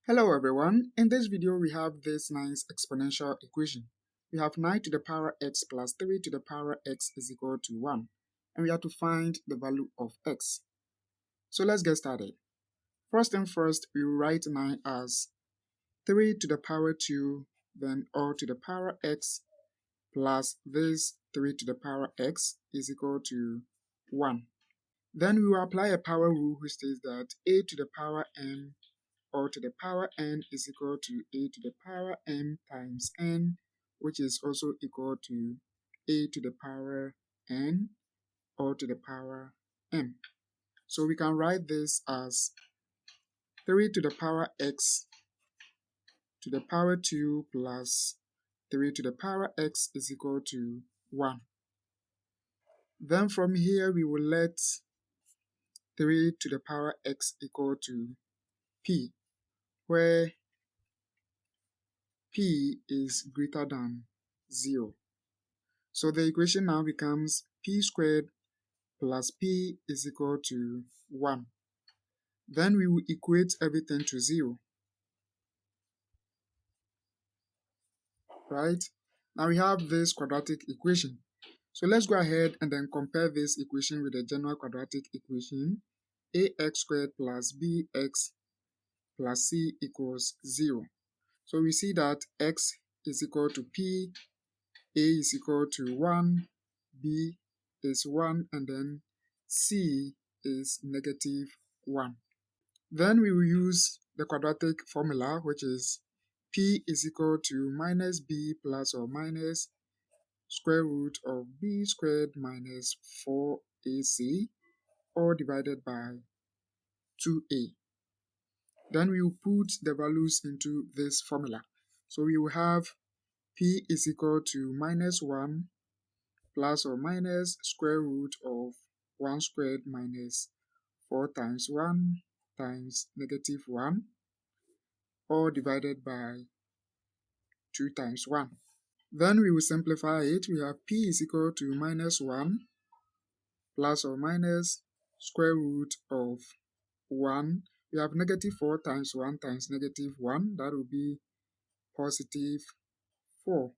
Hello everyone, in this video we have this nice exponential equation. We have 9 to the power x plus 3 to the power x is equal to 1, and we have to find the value of x. So let's get started. First thing first, we will write 9 as 3 to the power 2, then all to the power x plus this 3 to the power x is equal to 1. Then we will apply a power rule which states that a to the power n or to the power n is equal to a to the power m times n, which is also equal to a to the power n or to the power m. So we can write this as 3 to the power x to the power 2 plus 3 to the power x is equal to 1. Then from here we will let 3 to the power x equal to p, where p is greater than 0. So the equation now becomes p squared plus p is equal to 1. Then we will equate everything to 0. Right? Now we have this quadratic equation. So let's go ahead and then compare this equation with the general quadratic equation. Ax squared plus bx plus c equals 0. So we see that x is equal to p, a is equal to 1, b is 1, and then c is negative 1. Then we will use the quadratic formula, which is p is equal to minus b plus or minus square root of b squared minus 4ac, all divided by 2a. Then we will put the values into this formula. So we will have p is equal to minus 1 plus or minus square root of 1 squared minus 4 times 1 times negative 1, all divided by 2 times 1. Then we will simplify it. We have p is equal to minus 1 plus or minus square root of 1. We have negative 4 times 1 times negative 1. That will be positive 4.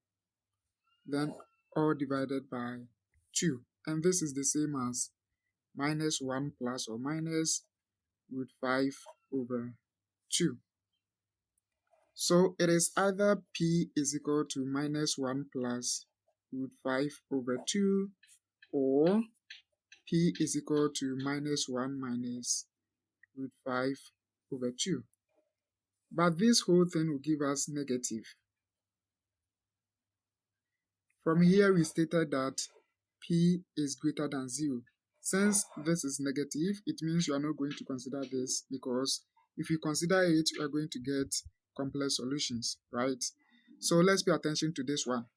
Then all divided by 2. And this is the same as minus 1 plus or minus root 5 over 2. So it is either p is equal to minus 1 plus root 5 over 2, or p is equal to minus 1 minus root 5 over 2. But this whole thing will give us negative. From here we stated that p is greater than 0. Since this is negative, it means you are not going to consider this, because if you consider it, you are going to get complex solutions, right? So let's pay attention to this one.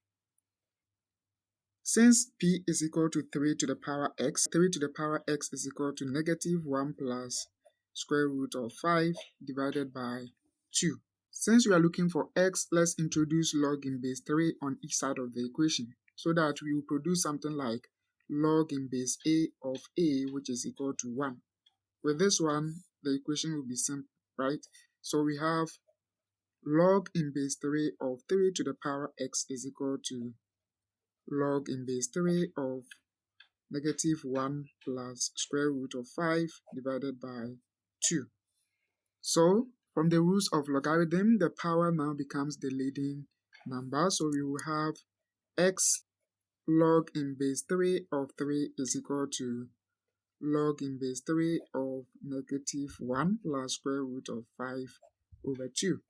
Since p is equal to 3 to the power x, 3 to the power x is equal to negative 1 plus square root of 5 divided by 2. Since we are looking for x, let's introduce log in base 3 on each side of the equation, so that we will produce something like log in base a of a, which is equal to 1. With this one, the equation will be simple, right? So we have log in base 3 of 3 to the power x is equal to log in base 3 of negative 1 plus square root of 5 divided by 2. So from the rules of logarithm, the power now becomes the leading number. So we will have x log in base 3 of 3 is equal to log in base 3 of negative 1 plus square root of 5 over 2.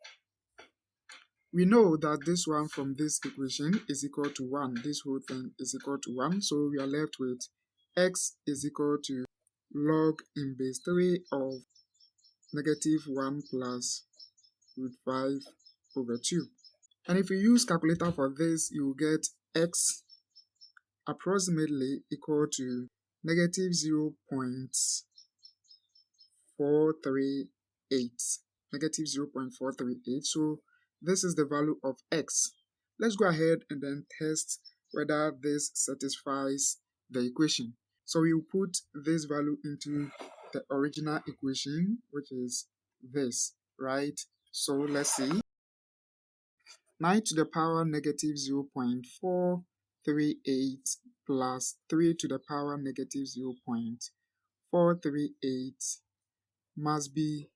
We know that this one from this equation is equal to 1. This whole thing is equal to 1. So we are left with x is equal to log in base 3 of negative 1 plus root 5 over 2. And if you use calculator for this, you will get x approximately equal to negative 0.438. Negative 0.438. So this is the value of x. Let's go ahead and then test whether this satisfies the equation. So we will put this value into the original equation, which is this, right? So let's see. 9 to the power negative 0.438 plus 3 to the power negative 0.438 must be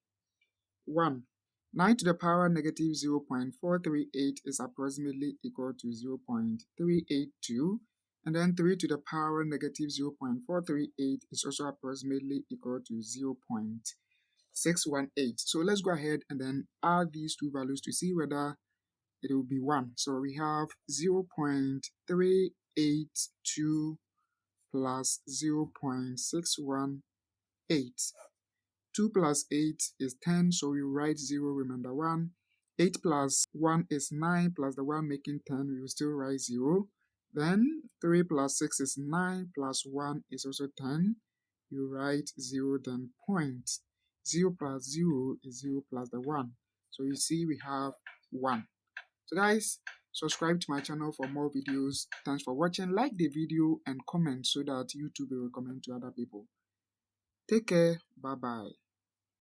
1. 9 to the power negative 0.438 is approximately equal to 0.382, and then 3 to the power negative 0.438 is also approximately equal to 0.618. So let's go ahead and then add these two values to see whether it will be 1. So we have 0.382 plus 0.618. 2 plus 8 is 10, so we write 0, remember 1. 8 plus 1 is 9, plus the 1 making 10, we will still write 0. Then 3 plus 6 is 9, plus 1 is also 10. You write 0, then point. 0 plus 0 is 0 plus the 1. So you see we have 1. So guys, subscribe to my channel for more videos. Thanks for watching. Like the video and comment so that YouTube will recommend to other people. Take care. Bye-bye.